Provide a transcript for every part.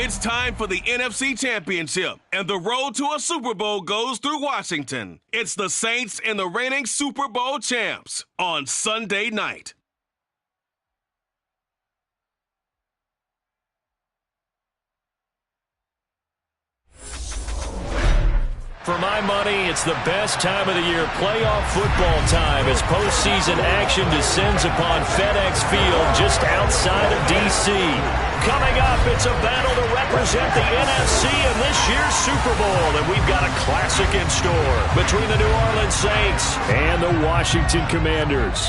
It's time for the NFC Championship, and the road to a Super Bowl goes through Washington. It's the Saints and the reigning Super Bowl champs on Sunday night. For my money, it's the best time of the year, playoff football time, as postseason action descends upon FedEx Field just outside of D.C. Coming up, it's a battle to represent the NFC in this year's Super Bowl, and we've got a classic in store between the New Orleans Saints and the Washington Commanders.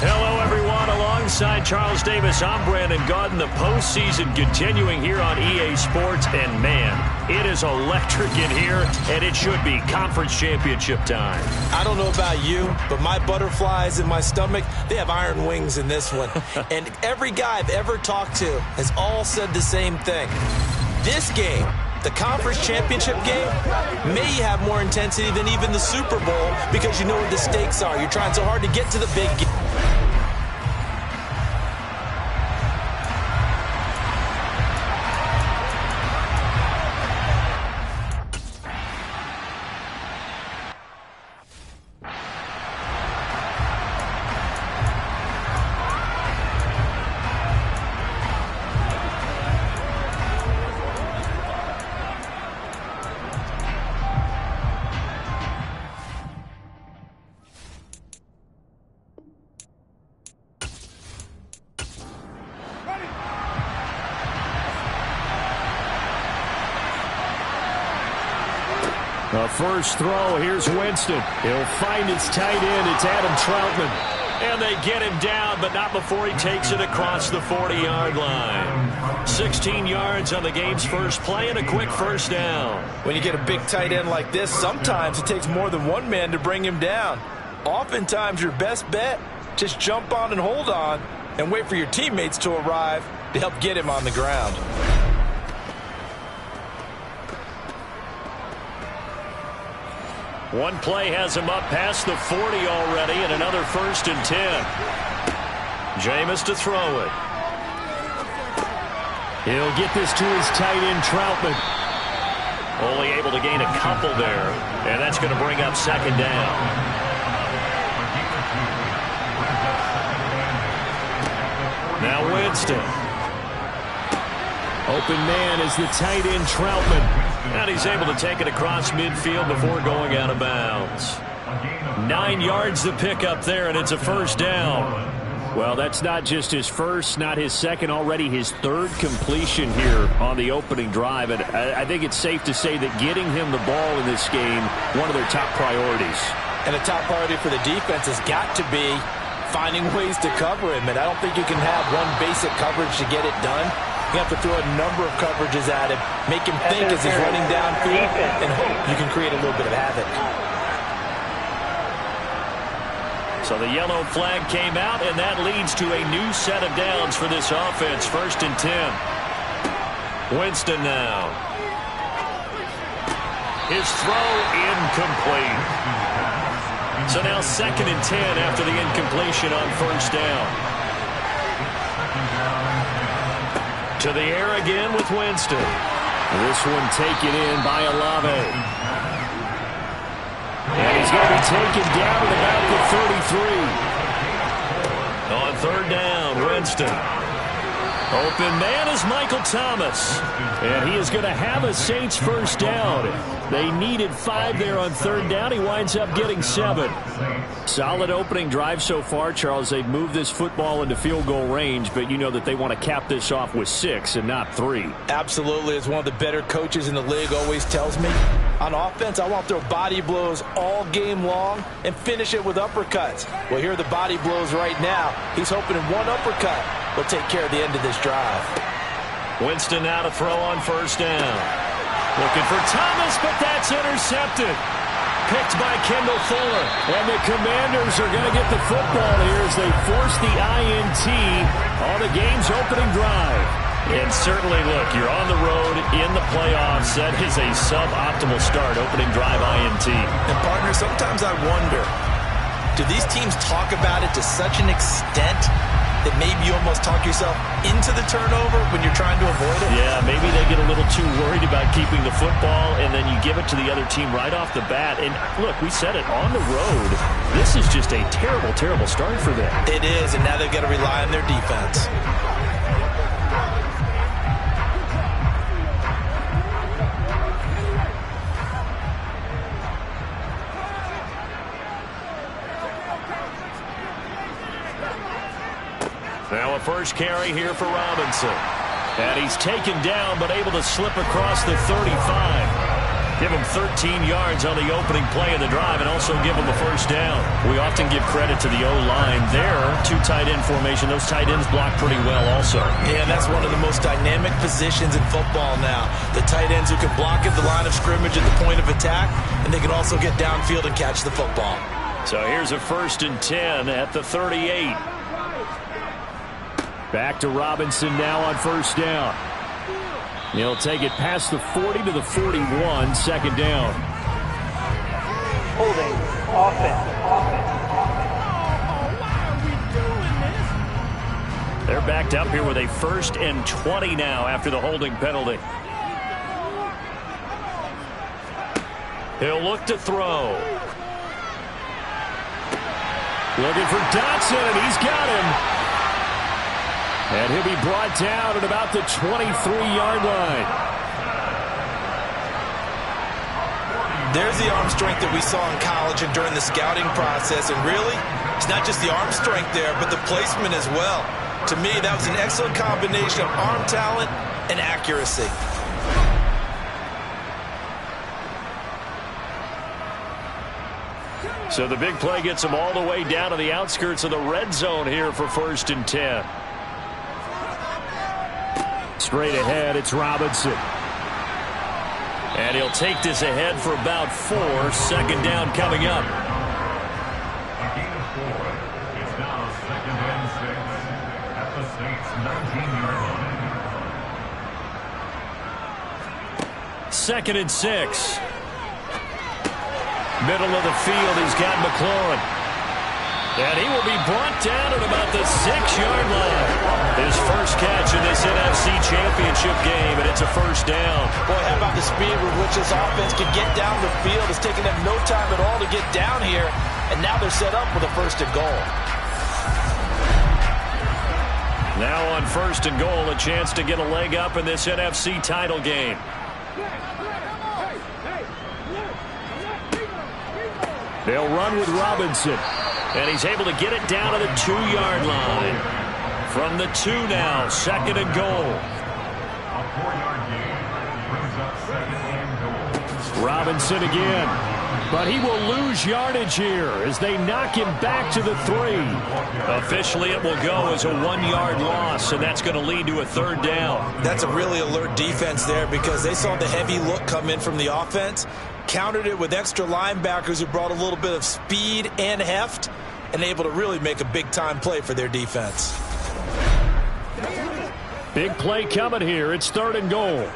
Hello, everyone. Alongside Charles Davis, I'm Brandon Gaudin. The postseason continuing here on EA Sports. And, man, it is electric in here, and it should be conference championship time. I don't know about you, but my butterflies in my stomach, they have iron wings in this one. And every guy I've ever talked to has all said the same thing. This game, the conference championship game, may have more intensity than even the Super Bowl because you know what the stakes are. You're trying so hard to get to the big game. The first throw, here's Winston. He'll find his tight end. It's Adam Troutman. And they get him down, but not before he takes it across the 40-yard line. 16 yards on the game's first play and a quick first down. When you get a big tight end like this, sometimes it takes more than one man to bring him down. Oftentimes, your best bet, just jump on and hold on and wait for your teammates to arrive to help get him on the ground. One play has him up past the 40 already, and another 1st and 10. Jameis to throw it. He'll get this to his tight end, Troutman. Only able to gain a couple there, and that's going to bring up 2nd down. Now Winston. Open man is the tight end, Troutman. And he's able to take it across midfield before going out of bounds. 9 yards to pick up there, and it's a 1st down. Well, that's not just his first, not his second, already his 3rd completion here on the opening drive. And I think it's safe to say that getting him the ball in this game, one of their top priorities. And a top priority for the defense has got to be finding ways to cover him. And I don't think you can have one basic coverage to get it done. You have to throw a number of coverages at him, make him think as he's running downfield, and hope you can create a little bit of havoc. So the yellow flag came out, and that leads to a new set of downs for this offense. 1st and 10. Winston now. His throw incomplete. So now 2nd and 10 after the incompletion on 1st down. To the air again with Winston. This one taken in by Olave. And he's going to be taken down at about the 33. On 3rd down, Winston. Open man is Michael Thomas. And he is going to have a Saints 1st down. They needed 5 there on 3rd down. He winds up getting 7. Solid opening drive so far, Charles. They've moved this football into field goal range, but you know that they want to cap this off with 6 and not 3. Absolutely. As one of the better coaches in the league always tells me, on offense, I want to throw body blows all game long and finish it with uppercuts. Well, here are the body blows right now. He's hoping in one uppercut will take care of the end of this drive. Winston now to throw on 1st down. Looking for Thomas, but that's intercepted. Picked by Kendall Fuller. And the Commanders are going to get the football here as they force the INT on the game's opening drive. And certainly, look, you're on the road in the playoffs. That is a suboptimal start, opening drive INT. And, partner, sometimes I wonder, do these teams talk about it to such an extent that maybe you almost talk yourself into the turnover when you're trying to avoid it? Yeah, maybe they get a little too worried about keeping the football, and then you give it to the other team right off the bat. And look, we said it, on the road, this is just a terrible, terrible start for them. It is, and now they've got to rely on their defense. Now a first carry here for Robinson. And he's taken down, but able to slip across the 35. Give him 13 yards on the opening play of the drive and also give him a first down. We often give credit to the O-line there. Two tight end formation. Those tight ends block pretty well also. Yeah, and that's one of the most dynamic positions in football now. The tight ends who can block at the line of scrimmage at the point of attack, and they can also get downfield and catch the football. So here's a 1st and 10 at the 38. Back to Robinson now on first down. He'll take it past the 40 to the 41, second down. Holding offense. They're backed up here with a 1st and 20 now after the holding penalty. He'll look to throw. Looking for Dotson, and he's got him. And he'll be brought down at about the 23-yard line. There's the arm strength that we saw in college and during the scouting process. And really, it's not just the arm strength there, but the placement as well. To me, that was an excellent combination of arm talent and accuracy. So the big play gets him all the way down to the outskirts of the red zone here for 1st and 10. Straight ahead, it's Robinson. And he'll take this ahead for about 4. Second down coming up. A gain of 4. It's now 2nd and 6 at the Saints' 19-yard line. 2nd and 6. Middle of the field, he's got McLaurin. And he will be brought down at about the 6-yard line. His first catch in this NFC Championship game, and it's a first down. Boy, how about the speed with which this offense can get down the field? It's taken them no time at all to get down here, and now they're set up with a 1st and goal. Now on 1st and goal, a chance to get a leg up in this NFC title game. They'll run with Robinson. And he's able to get it down to the 2-yard line. From the 2 now, 2nd and goal. A 4-yard gain brings up 2nd and goal. Robinson again. But he will lose yardage here as they knock him back to the 3. Officially, it will go as a 1-yard loss, and that's going to lead to a 3rd down. That's a really alert defense there because they saw the heavy look come in from the offense, countered it with extra linebackers who brought a little bit of speed and heft, and able to really make a big-time play for their defense. Big play coming here. It's 3rd and goal.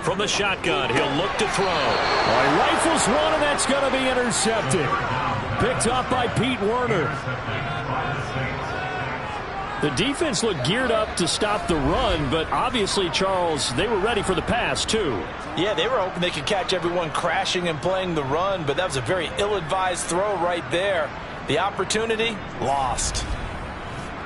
From the shotgun, he'll look to throw. Rifles one, and that's going to be intercepted. Picked up by Pete Werner. The defense looked geared up to stop the run, but obviously, Charles, they were ready for the pass, too. Yeah, they were hoping they could catch everyone crashing and playing the run, but that was a very ill-advised throw right there. The opportunity, lost.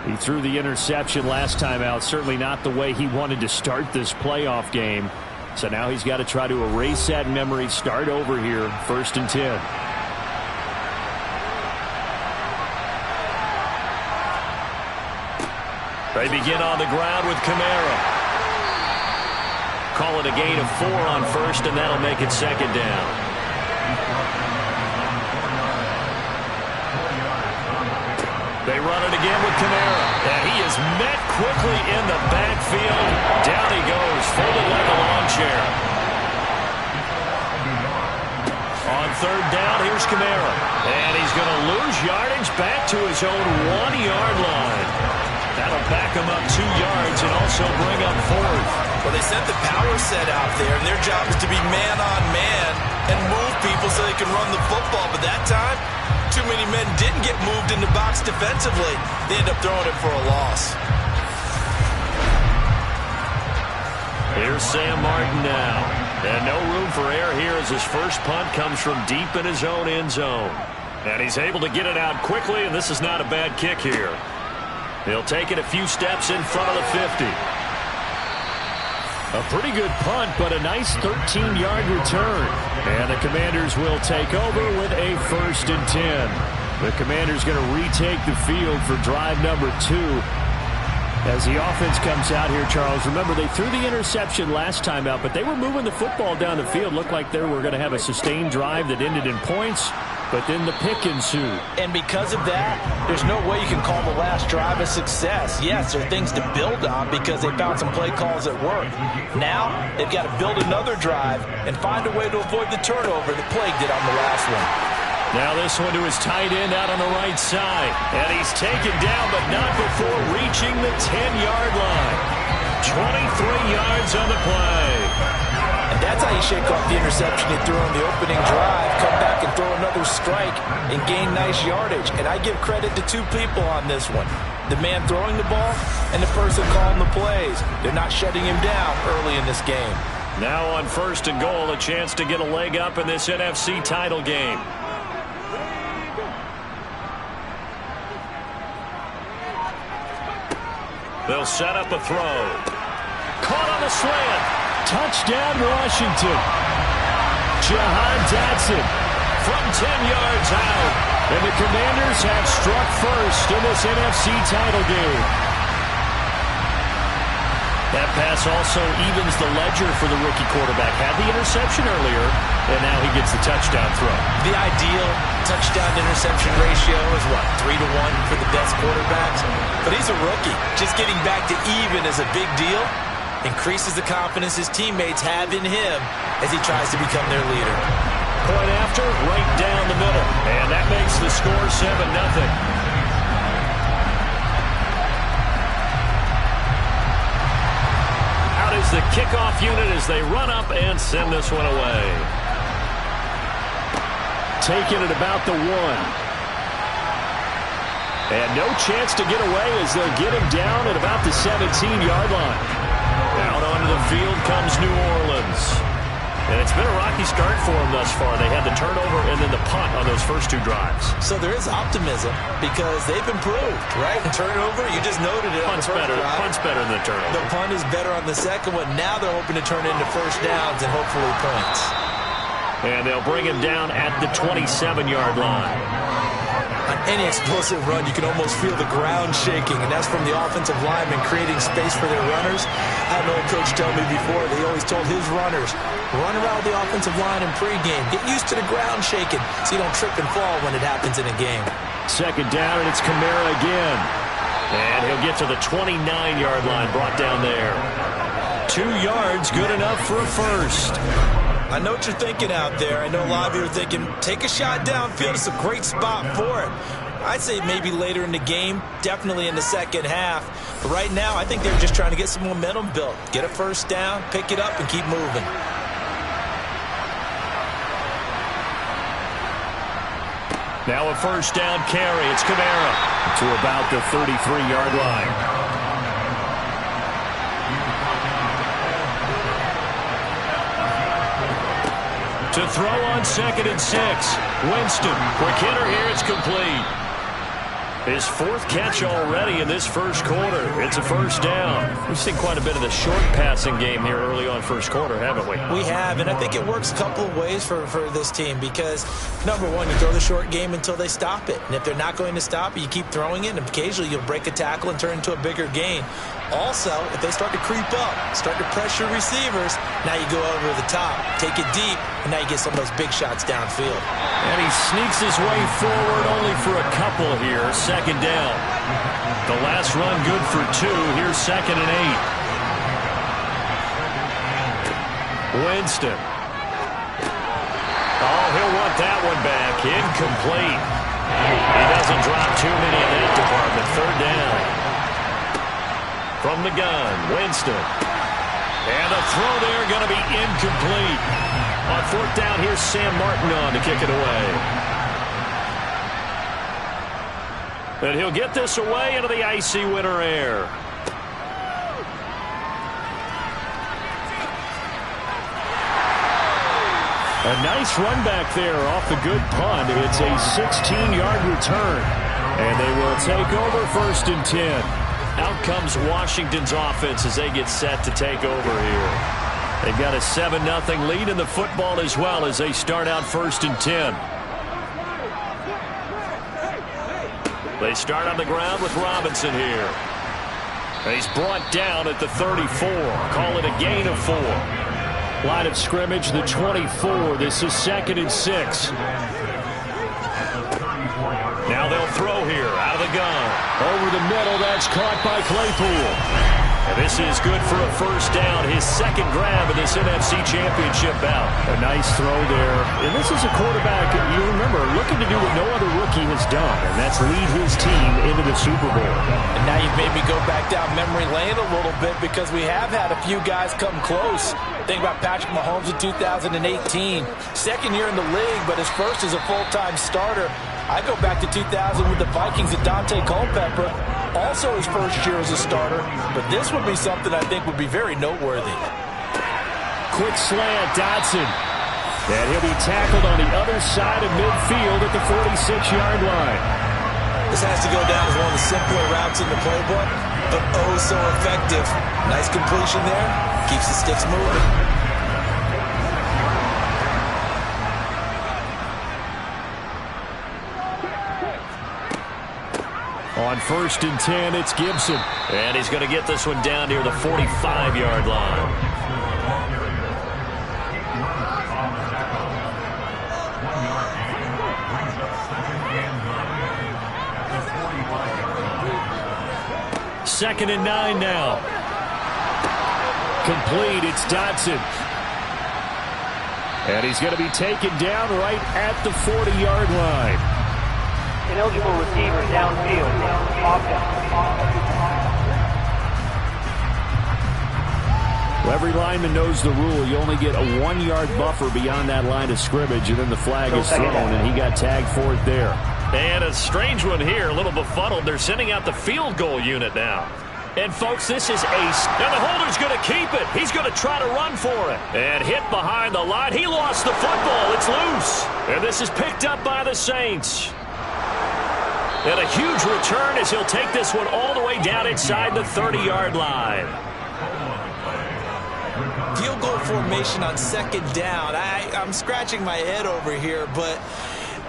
He threw the interception last time out, certainly not the way he wanted to start this playoff game. So now he's got to try to erase that memory, start over here, 1st and 10. They begin on the ground with Kamara. Call it a gain of 4 on 1st, and that'll make it 2nd down. They run it again with Kamara. And he is met quickly in the backfield. Down he goes, folded like a lawn chair. On 3rd down, here's Kamara. And he's going to lose yardage back to his own 1-yard line. That'll back them up 2 yards and also bring up 4th. Well, they sent the power set out there, and their job is to be man-on-man and move people so they can run the football. But that time, too many men didn't get moved in the box defensively. They end up throwing it for a loss. Here's Sam Martin now. And no room for error here as his first punt comes from deep in his own end zone. And he's able to get it out quickly, and this is not a bad kick here. He'll take it a few steps in front of the 50. A pretty good punt, but a nice 13-yard return. And the Commanders will take over with a 1st and 10. The Commanders going to retake the field for drive number 2. As the offense comes out here, Charles, remember they threw the interception last time out, but they were moving the football down the field. Looked like they were going to have a sustained drive that ended in points, but then the pick ensued. And because of that, there's no way you can call the last drive a success. Yes, there are things to build on because they found some play calls that work. Now, they've got to build another drive and find a way to avoid the turnover that plagued it on the last one. Now this one to his tight end out on the right side. And he's taken down, but not before reaching the 10-yard line. 23 yards on the play. And that's how you shake off the interception he threw on the opening drive, come back and throw another strike and gain nice yardage. And I give credit to 2 people on this one. The man throwing the ball and the person calling the plays. They're not shutting him down early in this game. Now on 1st and goal, a chance to get a leg up in this NFC title game. They'll set up a throw. Caught on the slant. Touchdown, Washington. Jahan Dotson from 10 yards out. And the Commanders have struck first in this NFC title game. That pass also evens the ledger for the rookie quarterback. Had the interception earlier, and now he gets the touchdown throw. The ideal touchdown-interception ratio is, what, 3-1 for the best quarterbacks? But he's a rookie. Just getting back to even is a big deal. Increases the confidence his teammates have in him as he tries to become their leader. Point after, right down the middle. And that makes the score 7-0. Is the kickoff unit as they run up and send this one away. Taking it about the 1. And no chance to get away as they'll get him down at about the 17-yard line. Out onto the field comes New Orleans. And it's been a rocky start for them thus far. They had the turnover and then the punt on those first 2 drives. So there is optimism because they've improved, right? Turnover, you just noted it on the first drive. Punt's better than the turnover. The punt is better on the second one. Now they're hoping to turn into first downs and hopefully points. And they'll bring him down at the 27-yard line. On any explosive run, you can almost feel the ground shaking, and that's from the offensive linemen creating space for their runners. I had an old coach tell me before, they always told his runners, run around the offensive line in pregame. Get used to the ground shaking so you don't trip and fall when it happens in a game. 2nd down, and it's Kamara again. And he'll get to the 29-yard line, brought down there. 2 yards, good enough for a first. I know what you're thinking out there. I know a lot of you are thinking, take a shot downfield. It's a great spot for it. I'd say maybe later in the game, definitely in the second half. But right now, I think they're just trying to get some momentum built. Get a first down, pick it up, and keep moving. Now a first down carry. It's Kamara to about the 33-yard line. To throw on 2nd and 6. Winston, quick hitter here, it's complete. His 4th catch already in this first quarter. It's a first down. We've seen quite a bit of the short passing game here early on first quarter, haven't we? We have, and I think it works a couple of ways for this team because, number one, you throw the short game until they stop it. And if they're not going to stop it, you keep throwing it, and occasionally you'll break a tackle and turn into a bigger gain. Also, if they start to creep up, start to pressure receivers, now you go over the top, take it deep, and now you get some of those big shots downfield. And he sneaks his way forward only for a couple here. 2nd down. The last run good for 2. Here's 2nd and 8. Winston. Oh, he'll want that one back. Incomplete. He doesn't drop too many in that department. 3rd down. from the gun. Winston. And the throw there going to be incomplete. On fourth down, here's Sam Martin on to kick it away. And he'll get this away into the icy winter air. A nice run back there off the good punt. It's a 16-yard return. And they will take over 1st and 10. Out comes Washington's offense as they get set to take over here. They've got a 7-0 lead in the football as well as they start out 1st and 10. They start on the ground with Robinson here. He's brought down at the 34. Call it a gain of 4. Line of scrimmage, the 24. This is 2nd and 6. Now they'll throw here out of the gun. Over the middle, that's caught by Claypool. And this is good for a first down. His second grab of this NFC Championship bout. A nice throw there. And this is a quarterback, you remember, looking to do what no other rookie has done, and that's lead his team into the Super Bowl. And now you've made me go back down memory lane a little bit because we have had a few guys come close. Think about Patrick Mahomes in 2018. Second year in the league, but his first as a full-time starter. I go back to 2000 with the Vikings and Dante Culpepper. Also his first year as a starter. But this would be something I think would be very noteworthy. Quick slant, Dotson. And he'll be tackled on the other side of midfield at the 46-yard line. This has to go down as one of the simpler routes in the playbook, but oh so effective. Nice completion there. Keeps the sticks moving. On 1st and 10, it's Gibson. And he's going to get this one down near the 45-yard line. Second and 9 now. Complete, it's Dotson. And he's going to be taken down right at the 40-yard line. Ineligible receiver downfield. Well, every lineman knows the rule. You only get a 1-yard buffer beyond that line of scrimmage, and then the flag is thrown, and he got tagged for it there. And a strange one here, a little befuddled. They're sending out the field goal unit now. And, folks, this is ace. And the holder's going to keep it. He's going to try to run for it. And hit behind the line. He lost the football. It's loose. And this is picked up by the Saints. And a huge return as he'll take this one all the way down inside the 30-yard line. Field goal formation on 2nd down. I'm scratching my head over here, but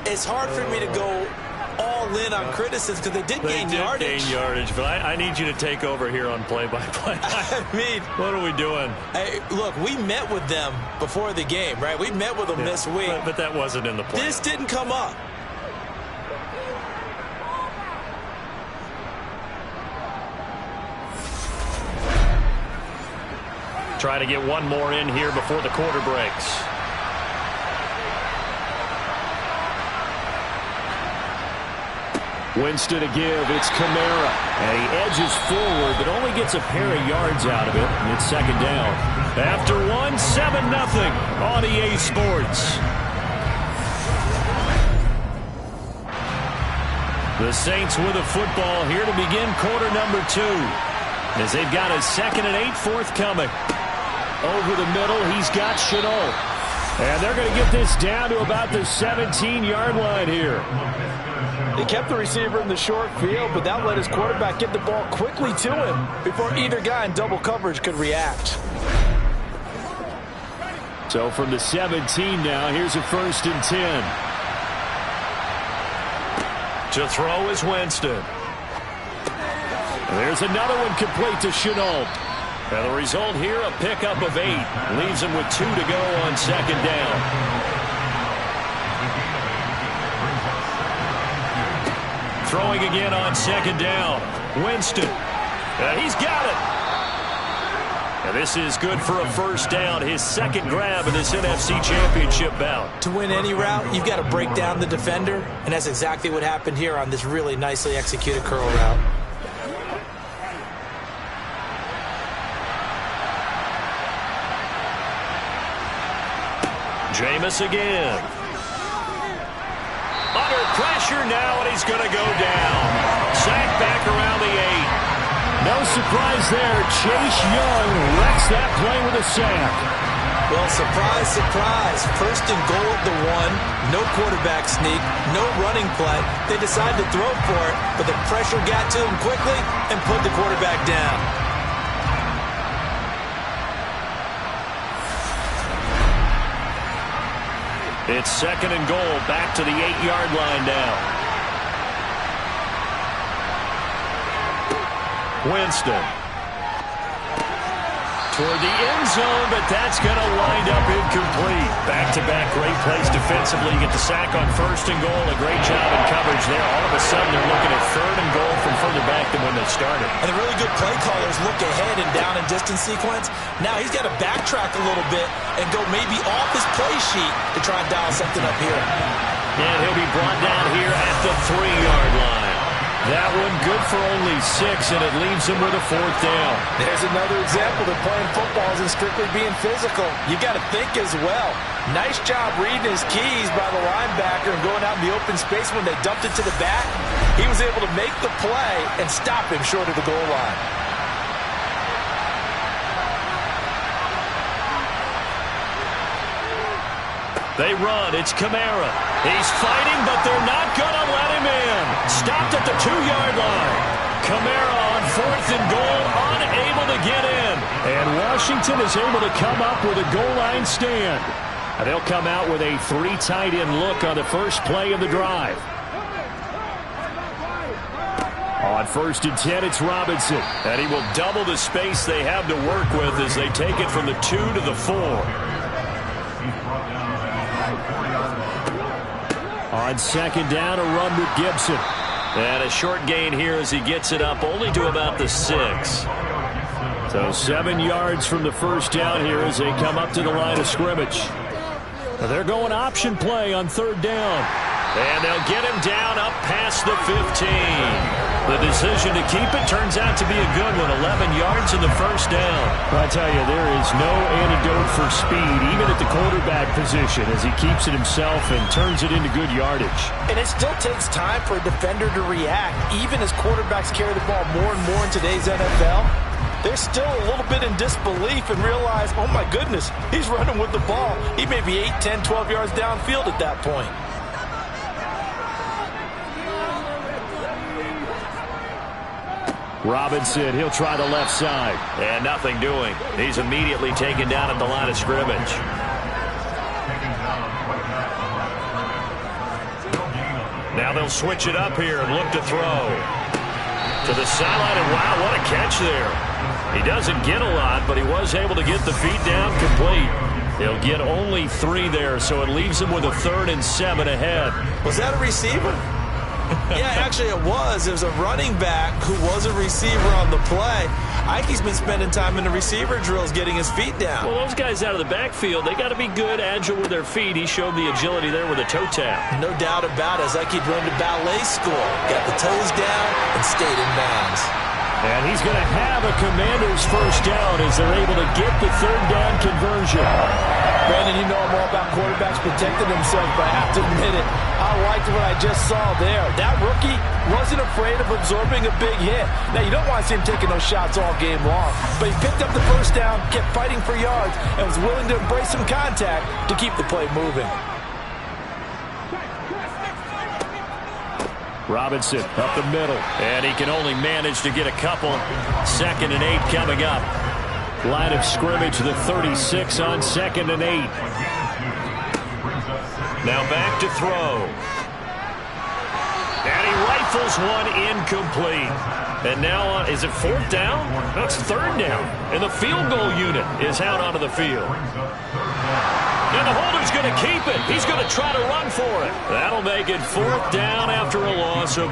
it's hard for me to go all in on criticism because they did gain yardage. But I need you to take over here on play-by-play. I mean, what are we doing? Hey, look, we met with them before the game, right? We met with them this week. But that wasn't in the plan. This didn't come up. Try to get one more in here before the quarter breaks. Winston to give. It's Kamara. And he edges forward, but only gets a pair of yards out of it. And it's 2nd down. After one, 7-0 on EA Sports. The Saints with a football here to begin quarter number 2. As they've got a 2nd and 8 forthcoming. Over the middle, he's got Shenault. And they're going to get this down to about the 17-yard line here. They kept the receiver in the short field, but that let his quarterback get the ball quickly to him before either guy in double coverage could react. So from the 17 now, here's a 1st and 10. To throw is Winston. There's another one complete to Shenault. And the result here, a pickup of 8. Leaves him with 2 to go on 2nd down. Throwing again on 2nd down. Winston. And he's got it. And this is good for a first down. His 2nd grab in this NFC Championship bout. To win any route, you've got to break down the defender. And that's exactly what happened here on this really nicely executed curl route. Jameis again. Under pressure now, and he's going to go down. Sacked back around the 8. No surprise there. Chase Young wrecks that play with a sack. Well, surprise, surprise. First and goal at the 1. No quarterback sneak. No running play. They decided to throw for it, but the pressure got to him quickly and put the quarterback down. It's second and goal, back to the 8-yard line now. Winston. Toward the end zone, but that's going to wind up incomplete. Back-to-back great plays defensively. You get the sack on first and goal. A great job in coverage there. All of a sudden, they're looking at third and goal from further back than when they started. And the really good play callers look ahead and down and distance sequence. Now he's got to backtrack a little bit and go maybe off his play sheet to try and dial something up here. And he'll be brought down here at the 3-yard line. That one good for only 6, and it leaves him with a 4th down. There's another example that playing football isn't strictly being physical. You got to think as well. Nice job reading his keys by the linebacker and going out in the open space when they dumped it to the back. He was able to make the play and stop him short of the goal line. They run. It's Kamara. He's fighting, but they're not going to let him in. Stopped at the 2-yard line. Kamara on 4th and goal, unable to get in. And Washington is able to come up with a goal line stand. And they'll come out with a 3 tight end look on the first play of the drive. On 1st and 10, it's Robinson. And he will double the space they have to work with as they take it from the 2 to the 4. On 2nd down, a run with Gibson. And a short gain here as he gets it up only to about the 6. So 7 yards from the first down here as they come up to the line of scrimmage. They're going option play on 3rd down. And they'll get him down up past the 15. The decision to keep it turns out to be a good one. 11 yards in the first down. I tell you, there is no antidote for speed, even at the quarterback position, as he keeps it himself and turns it into good yardage. And it still takes time for a defender to react, even as quarterbacks carry the ball more and more in today's NFL. They're still a little bit in disbelief and realize, oh my goodness, he's running with the ball. He may be 8, 10, 12 yards downfield at that point. Robinson, he'll try the left side. And nothing doing. He's immediately taken down at the line of scrimmage. Now they'll switch it up here and look to throw. To the sideline, and wow, what a catch there. He doesn't get a lot, but he was able to get the feet down complete. He'll get only 3 there, so it leaves him with a 3rd and 7 ahead. Was that a receiver? Yeah, actually it was. It was a running back who was a receiver on the play. Ike's been spending time in the receiver drills getting his feet down. Well, those guys out of the backfield, they got to be good, agile with their feet. He showed the agility there with a toe tap. No doubt about it. As Ike run to ballet school. Got the toes down and stayed in bounds. And he's going to have a Commander's first down as they're able to get the 3rd down conversion. Brandon, you know I'm all about quarterbacks protecting themselves, but I have to admit it. I liked what I just saw there. That rookie wasn't afraid of absorbing a big hit. Now, you don't want to see him taking those shots all game long, but he picked up the first down, kept fighting for yards, and was willing to embrace some contact to keep the play moving. Robinson up the middle. And he can only manage to get a couple. 2nd and 8 coming up. Line of scrimmage, the 36 on 2nd and 8. Now back to throw. And he rifles one incomplete. And now, is it 4th down? No, it's 3rd down. And the field goal unit is out onto the field. And the holder's going to keep it. He's going to try to run for it. That'll make it 4th down after a loss of